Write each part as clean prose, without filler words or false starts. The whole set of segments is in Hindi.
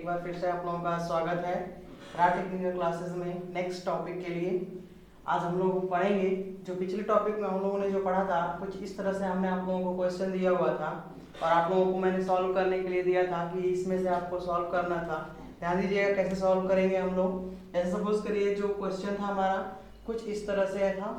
बार फिर से आप लोगों का स्वागत है रा टेक्निकल क्लासेस में नेक्स्ट टॉपिक के लिए। आज हम लोग पढ़ेंगे जो पिछले टॉपिक में हम लोगों ने जो पढ़ा था, कुछ इस तरह से हमने आप लोगों को क्वेश्चन दिया हुआ था और आप लोगों को मैंने सॉल्व करने के लिए दिया था कि इसमें से आपको सॉल्व करना था। ध्यान दीजिएगा कैसे सॉल्व करेंगे हम लोग। ऐसे सपोज करिए जो क्वेश्चन था हमारा कुछ इस तरह से था।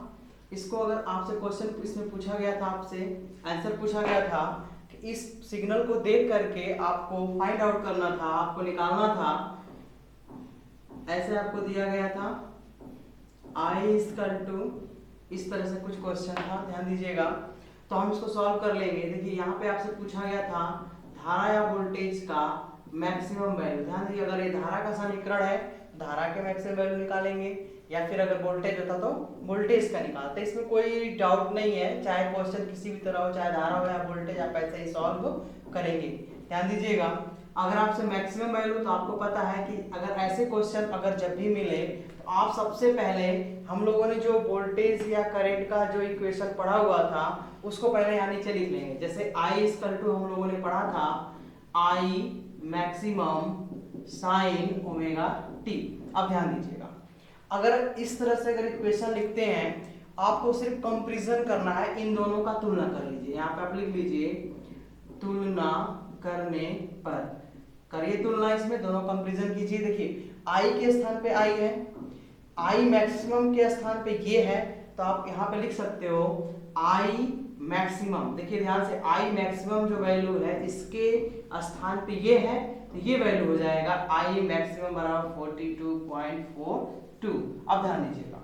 इसको अगर आपसे क्वेश्चन इसमें पूछा गया था, आपसे आंसर पूछा गया था कि इस सिग्नल को देख करके आपको फाइंड आउट करना था, आपको निकालना था। ऐसे आपको दिया गया था I इक्वल टू, इस तरह से कुछ क्वेश्चन था, ध्यान दीजिएगा। तो हम इसको सॉल्व कर लेंगे। देखिए यहाँ पे आपसे पूछा गया था धारा या वोल्टेज का मैक्सिमम वैल्यू। ध्यान दीजिए, अगर ये धारा का समीकरण है धारा के मैक्सिमम वैल्यू निकालेंगे, या फिर अगर वोल्टेज होता तो वोल्टेज का निकालते। इसमें कोई डाउट नहीं है, चाहे क्वेश्चन किसी भी तरह हो, चाहे धारा हो या वोल्टेज, आप ऐसे ही सॉल्व करेंगे। ध्यान दीजिएगा, अगर आपसे मैक्सिमम वैल्यू, तो आपको पता है कि अगर ऐसे क्वेश्चन अगर जब भी मिले तो आप सबसे पहले हम लोगों ने जो वोल्टेज या करंट का जो इक्वेशन पढ़ा हुआ था उसको पहले यहाँ नीचे लिख लेंगे। जैसे I इक्वल टू हम लोगों ने पढ़ा था I maximum sine omega T. अब ध्यान दीजिएगा, अगर इस तरह से अगर इक्वेशन लिखते हैं, आपको सिर्फ कंपैरिजन करना है, इन दोनों का तुलना कर लीजिए। यहाँ पे आप लिख लीजिए तुलना करने पर, करिए तुलना, इसमें दोनों कंपैरिजन कीजिए। देखिए I के स्थान पे I है, I मैक्सिमम के स्थान पे ये है, तो आप यहाँ पे लिख सकते हो I मैक्सिमम। देखिए ध्यान से, I मैक्सिमम जो वैल्यू है इसके स्थान पे ये है, तो ये वैल्यू हो जाएगा I मैक्सिमम बराबर 42.42। अब ध्यान दीजिएगा,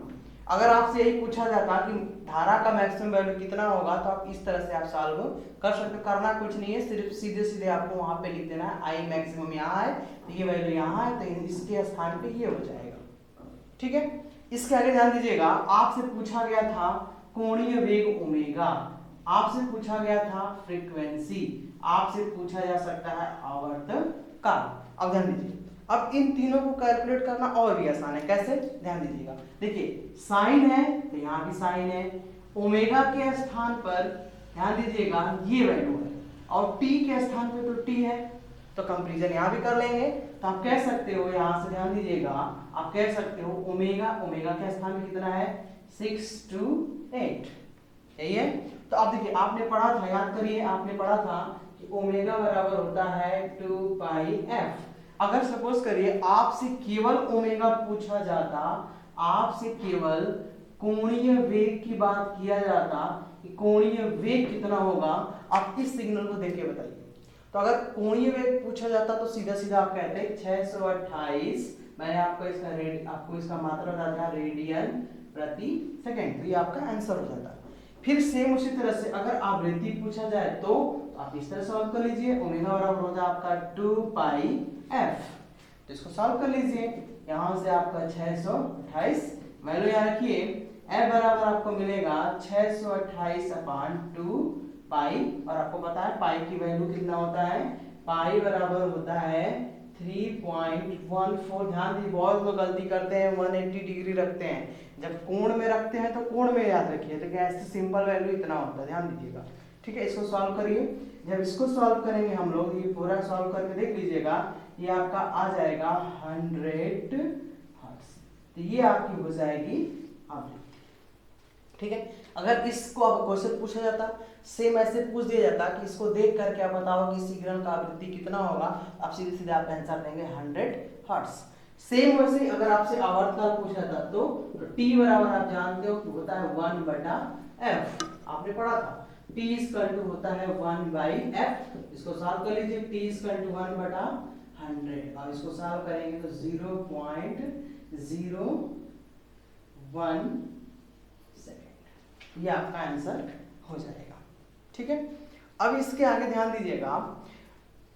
अगर आपसे यही पूछा जाता कि धारा का मैक्सिमम वैल्यू कितना होगा, तो आप इस तरह से आप सॉल्व कर सकते। करना कुछ नहीं है, सिर्फ सीधे सीधे आपको वहां पे लिख देना है I मैक्सिमम यहाँ है तो ये वैल्यू यहाँ है, तो इसके स्थान पे ये हो जाएगा। ठीक है, इसके आगे ध्यान दीजिएगा, आपसे पूछा गया था कोणीय वेग ओमेगा, आपसे पूछा गया था फ्रीक्वेंसी, आपसे पूछा जा सकता है आवर्त काल। अब ध्यान दीजिए, अब इन तीनों को कैलकुलेट करना और भी आसान है। कैसे, ध्यान दीजिएगा। देखिए साइन है तो यहाँ भी साइन है, ओमेगा के स्थान पर ध्यान दीजिएगा ये वैल्यू है, और टी के स्थान पे तो टी है, तो कंपैरिजन यहाँ भी कर लेंगे। तो आप कह सकते हो, यहाँ से ध्यान दीजिएगा, आप कह सकते हो ओमेगा, ओमेगा के स्थान पे कितना है 6 to 8, यही है। तो अब देखिए आपने पढ़ा था, याद करिए आपने पढ़ा था कि ओमेगा बराबर होता है 2 पाई एफ। अगर सपोज करिए आपसे केवल ओमेगा पूछा जाता, आपसे केवल कोणीय वेग की बात किया जाता कि कोणीय वेग कितना होगा, आप इस सिग्नल को देख के बताइए। तो अगर कोणीय वेग पूछा जाता तो सीधा सीधा आप कहते हैं 628, मैंने आपको इसका मात्रा बता दिया, रेडियन प्रति सेकंड, तो ये आपका आंसर हो जाता है। फिर सेम उसी तरह से अगर आवृत्ति पूछा जाए तो आप इस तरह सॉल्व कर लीजिए। ओमेगा बराबर होता है आपका 2 पाई एफ, तो इसको सॉल्व कर लीजिए। यहां से आपका 628 वैल्यू यहाँ रखिए, एफ बराबर आपको मिलेगा 628/2 पाई, और आपको पता है पाई की वैल्यू कितना होता है, पाई बराबर होता है 3.14। ध्यान दी, बहुत लोग गलती करते हैं 180 डिग्री रखते हैं, जब कोण में रखते हैं तो कोण में याद रखिए, लेकिन ऐसे सिंपल वैल्यू इतना होता है, ध्यान दीजिएगा। ठीक है, इसको सॉल्व करिए। जब इसको सॉल्व करेंगे हम लोग, ये पूरा सॉल्व करके देख लीजिएगा, ये आपका आ जाएगा 100 हर्ट्ज, तो ये आपकी हो जाएगी आवृत्ति। ठीक है, अगर इसको अब क्वेश्चन पूछा जाता, सेम ऐसे पूछ दिया जाता कि इसको देख करके आप बताओ कि सिग्नल का आवृत्ति कितना होगा, आप सीधे सीधे आप आंसर देंगे 100 हर्ट्ज। सेम वैसे अगर आपसे आवर्तकाल पूछा था तो T बराबर आप जानते हो कि होता है 1/f, आपने पढ़ा था T इक्वल टू होता है 1/f। इसको सॉल्व कर लीजिए, T इक्वल टू 1/100, और इसको सॉल्व करेंगे तो 0.01 सेकेंड, ये आपका आंसर हो जाएगा। ठीक है, अब इसके आगे ध्यान दीजिएगा,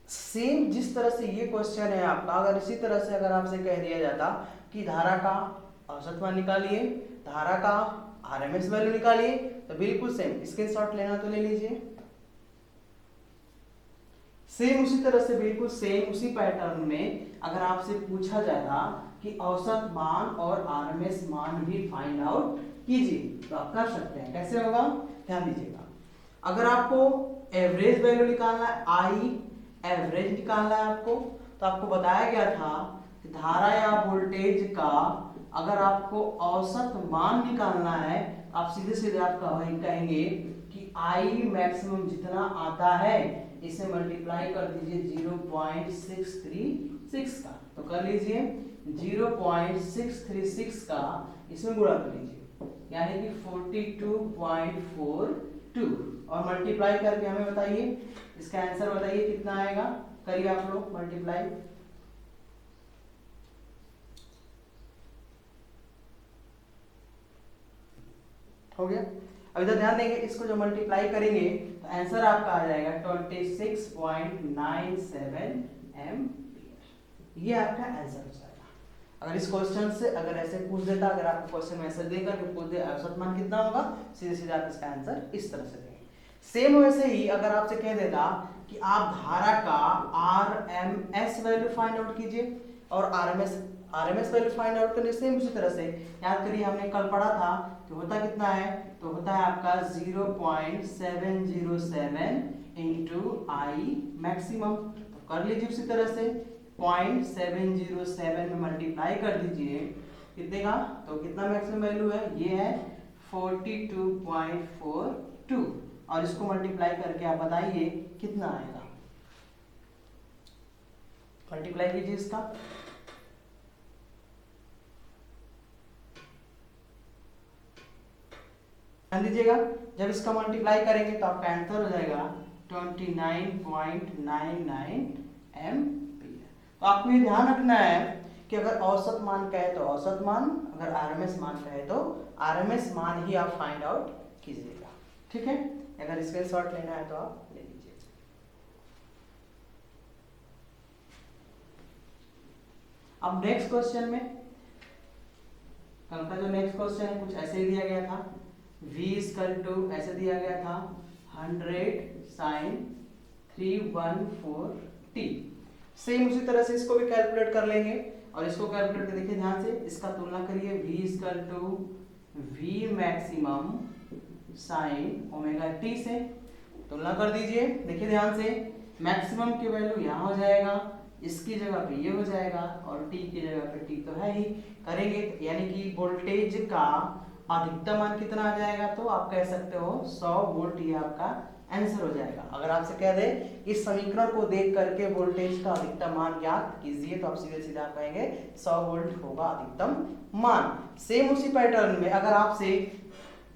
सेम जिस तरह से ये क्वेश्चन है आपका, अगर इसी तरह से अगर आपसे कह दिया जाता कि धारा का औसत मान निकालिए, धारा का आरएमएस वैल्यू निकालिए, तो बिल्कुल सेम स्क्रीनशॉट लेना तो ले लीजिए। सेम उसी तरह से, बिल्कुल सेम उसी पैटर्न में अगर आपसे पूछा जाता कि औसत मान और आरएमएस मान भी फाइंड आउट कीजिए, तो आप कर सकते हैं। कैसे होगा, ध्यान दीजिएगा, अगर आपको एवरेज वैल्यू निकालना है, आई एवरेज निकालना है आपको, तो आपको बताया गया था कि धारा या वोल्टेज का अगर आपको औसत मान निकालना है, आप सीधे सीधे आप कहेंगे कि आई मैक्सिमम जितना आता है इसे मल्टीप्लाई कर दीजिए 0.636 का, तो कर लीजिए 0.636 का इसमें गुणा कर लीजिए, यानी कि 42.42 और मल्टीप्लाई करके हमें बताइए इसका आंसर बताइए कितना आएगा। करिए आप लोग मल्टीप्लाई। हो गया। अब इधर ध्यान देंगे, इसको जो मल्टीप्लाई करेंगे तो आंसर आपका आ जाएगा 26.97 एम्पियर। ये आपका आंसर हो जाएगा। अगर इस क्वेश्चन से अगर ऐसे पूछ देता, अगर आपको क्वेश्चन में ऐसे देकर के पूछ दे औसत मान कितना होगा, सीधे सीधे आप इसका आंसर इस तरह से देंगे। सेम वैसे ही अगर आपसे कह देता कि आप धारा का आरएमएस वैल्यू फाइंड आउट कीजिए और आरएमएस वैल्यू फाइंड आउट करने सेम उसी तरह से, याद करिए हमने कल पढ़ा था कि होता कितना है, तो होता है आपका 0.707 इंटू आई मैक्सिमम। तो कर लीजिए उसी तरह से 0.707 में मल्टीप्लाई कर दीजिए कितने का, तो कितना मैक्सिमम वैल्यू है, ये है 42.42 और इसको मल्टीप्लाई करके आप बताइए कितना आएगा। मल्टीप्लाई कीजिए इसका, ध्यान दीजिएगा जब इसका मल्टीप्लाई करेंगे तो आपका आंसर हो जाएगा 29.99 एम्पियर। तो आपको ये ध्यान रखना है कि अगर औसत मान कहे तो औसत मान, अगर आरएमएस मान कहे तो आरएमएस मान ही आप फाइंड आउट कीजिएगा, ठीक है। अगर स्क्रीनशॉट लेना है तो आप ले लीजिए। अब नेक्स्ट क्वेश्चन में, कल का जो नेक्स्ट क्वेश्चन है कुछ ऐसे ही दिया गया था, v इक्वल टू ऐसे दिया गया था 100 sin 314t। सेम उसी तरह से इसको भी कैलकुलेट कर लेंगे और इसको कैलकुलेट करके देखिए ध्यान से, इसका तुलना करिए v equal to v maximum sin omega t से तुलना कर दीजिए। देखिए ध्यान से, मैक्सिमम की वैल्यू यहाँ हो जाएगा, इसकी जगह पे ये हो जाएगा और t की जगह पे t तो है ही, करेंगे यानी कि वोल्टेज का अधिकतम मान कितना आ जाएगा, तो आप कह सकते हो 100 वोल्ट, ये आपका आंसर हो जाएगा। अगर आपसे कह दे इस समीकरण को देख करके वोल्टेज का अधिकतम मान ज्ञात कीजिए, तो आप सीधे सीधे आप कहेंगे 100 वोल्ट होगा अधिकतम मान। सेम उसी पैटर्न में अगर आपसे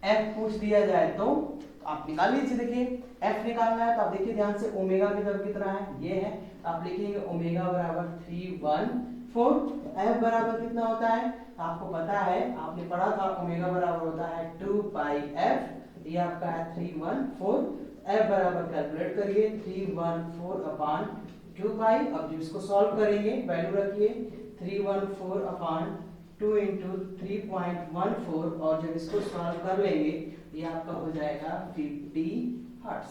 f पूछ दिया जाए तो आप निकाल लीजिए। देखिए f निकालना है तो आप देखिए ध्यान से, ओमेगा की तरफ कितना है, ये है, तो आप लिखेंगे ओमेगा बराबर 314। f बराबर कितना होता है, आपको पता है, आपने पढ़ा था ओमेगा बराबर होता है 2 पाई f, ये आपका है 314। f बराबर कैलकुलेट करिए 314 अपान 2 पाई। अब जब इसको सॉल्व करेंगे वैल्यू रखिए 314 अपान 2 इंटू 3.14 और जब इसको सॉल्व कर लेंगे ये आपका हो जाएगा 50 हर्ट्ज।